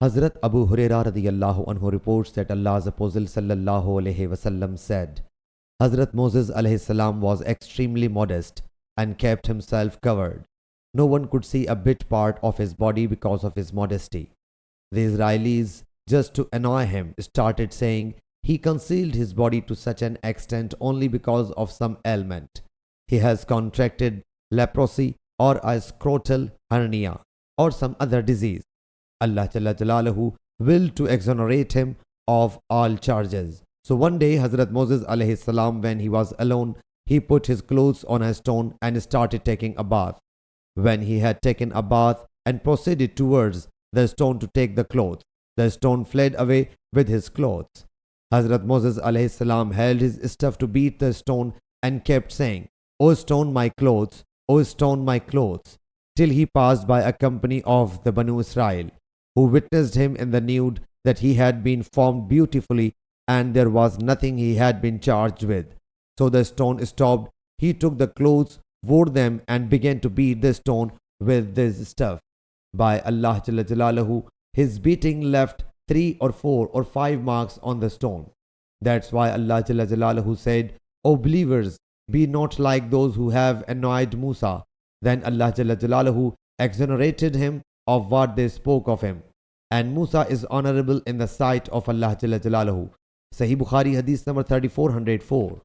Hazrat Abu Hurairah radiyallahu anhu reports that Allah's Apostle sallallahu alaihi wasallam said, Hazrat Moses alayhi salam was extremely modest and kept himself covered. No one could see a bit part of his body because of his modesty. The Israelis, just to annoy him, started saying he concealed his body to such an extent only because of some ailment. He has contracted leprosy or a scrotal hernia or some other disease. Allah Jalla Jalaluhu willed to exonerate him of all charges. So one day Hazrat Moses alayhi salam, when he was alone, he put his clothes on a stone and started taking a bath. When he had taken a bath and proceeded towards the stone to take the clothes, the stone fled away with his clothes. Hazrat Moses alayhi salam held his staff to beat the stone and kept saying, O stone, my clothes, O stone, my clothes, till he passed by a company of the Banu Israel, who witnessed him in the nude, that he had been formed beautifully and there was nothing he had been charged with. So the stone stopped. He took the clothes, wore them and began to beat the stone with this stuff. By Allah Jalla Jalaluhu, his beating left 3 or 4 or 5 marks on the stone. That's why Allah Jalla Jalaluhu said, O believers, be not like those who have annoyed Moosa. Then Allah Jalla Jalaluhu exonerated him of what they spoke of him. And Moosa is honorable in the sight of Allah Jalla Jalaluhu. Sahih Bukhari Hadith number 3404.